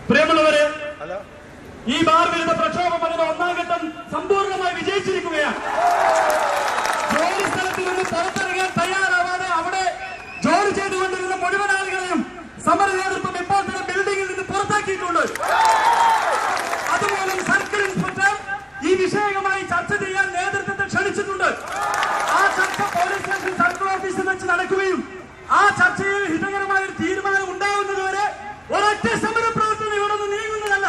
പ്രിയമുള്ളവരെ, ഈ ബാർ വിരുദ്ധ പ്രക്ഷോഭം അതിന്റെ ഒന്നാം ഘട്ടം സമ്പൂർണ്ണമായി വിജയിച്ചിരിക്കുകയാണ്. ജോലി സ്ഥലത്ത് നിന്ന് പുറത്തിറങ്ങാൻ തയ്യാറാവാതെ അവിടെ ജോലി ചെയ്തുകൊണ്ടിരുന്ന മുഴുവൻ ആളുകളെയും സമര നേതൃത്വം ഇപ്പോൾ തന്നെ ബിൽഡിംഗിൽ നിന്ന് പുറത്താക്കിയിട്ടുണ്ട്. അതുപോലെ സർക്കിൾ ഇൻസ്പെക്ടർ ഈ വിഷയവുമായി ചർച്ച ചെയ്യാൻ നേതൃത്വത്തെ ക്ഷണിച്ചിട്ടുണ്ട്. ആ ചർച്ച പോലീസ് സ്റ്റേഷൻ സർക്കിൾ ഓഫീസിൽ വെച്ച് നടക്കുകയും ആ ചർച്ചയിൽ ഹിതകരമായ ഒരു തീരുമാനം ഉണ്ടാവുന്നതുവരെ ഒരൊറ്റ സമര പ്രവർത്തനം ഇവിടെ നിന്ന് നീങ്ങുന്നതല്ല.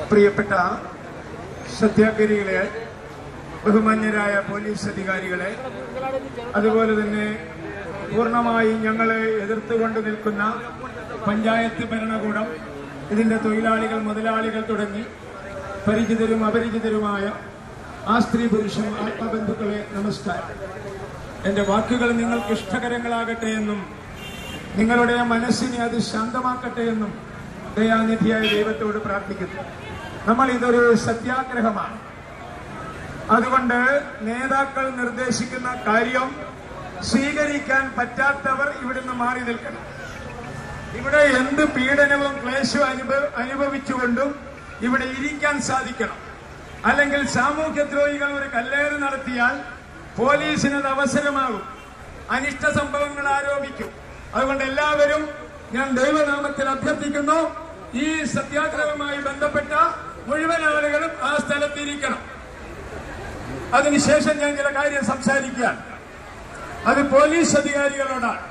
പ്രിയപ്പെട്ട സത്യാഗ്രഹികളെ, ബഹുമാന്യരായ പോലീസ് അധികാരികളെ, അതുപോലെ തന്നെ പൂർണ്ണമായി ഞങ്ങളെ എതിർത്തുകൊണ്ട് നിൽക്കുന്ന പഞ്ചായത്ത് ഭരണകൂടം, ഇതിന്റെ തൊഴിലാളികൾ, മുതലാളികൾ തുടങ്ങി പരിചിതരും അപരിചിതരുമായ ആ സ്ത്രീ പുരുഷൻ ആത്മബന്ധുക്കളെ, നമസ്കാരം. എന്റെ വാക്കുകൾ നിങ്ങൾക്ക് ഇഷ്ടകരങ്ങളാകട്ടെ എന്നും നിങ്ങളുടെ മനസ്സിനെ അത് ശാന്തമാക്കട്ടെ എന്നും ദയാനിധിയായ ദൈവത്തോട് പ്രാർത്ഥിക്കുന്നു. നമ്മൾ ഇതൊരു സത്യാഗ്രഹമാണ്. അതുകൊണ്ട് നേതാക്കൾ നിർദ്ദേശിക്കുന്ന കാര്യം സ്വീകരിക്കാൻ പറ്റാത്തവർ ഇവിടുന്ന് മാറി നിൽക്കണം. ഇവിടെ എന്ത് പീഡനവും ക്ലേശവും അനുഭവിച്ചുകൊണ്ടും ഇവിടെ ഇരിക്കാൻ സാധിക്കണം. അല്ലെങ്കിൽ സാമൂഹ്യദ്രോഹികൾ ഒരു കല്ലേറ് നടത്തിയാൽ പോലീസിനത് അവസരമാകും, അനിഷ്ട സംഭവങ്ങൾ ആരോപിക്കും. അതുകൊണ്ട് എല്ലാവരും ഞാൻ ദൈവനാമത്തിൽ അഭ്യർത്ഥിക്കുന്നു, ഈ സത്യാഗ്രഹവുമായി ബന്ധപ്പെട്ട മുഴുവൻ ആളുകളും ആ സ്ഥലത്തിരിക്കണം. അതിനുശേഷം ഞാൻ ചില കാര്യം സംസാരിക്കാൻ, അത് പോലീസ് അധികാരികളോടാണ്.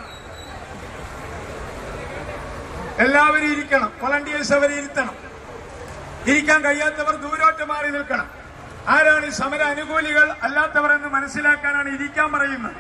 എല്ലാവരും ഇരിക്കണം. വോളണ്ടിയേഴ്സ് അവരെ ഇരുത്തണം. ഇരിക്കാൻ കഴിയാത്തവർ ദൂരോട്ട് മാറി നിൽക്കണം. ആരാണ് സമര അനുകൂലികൾ അല്ലാത്തവർ എന്ന് മനസ്സിലാക്കാനാണ് ഇരിക്കാൻ പറയുന്നത്.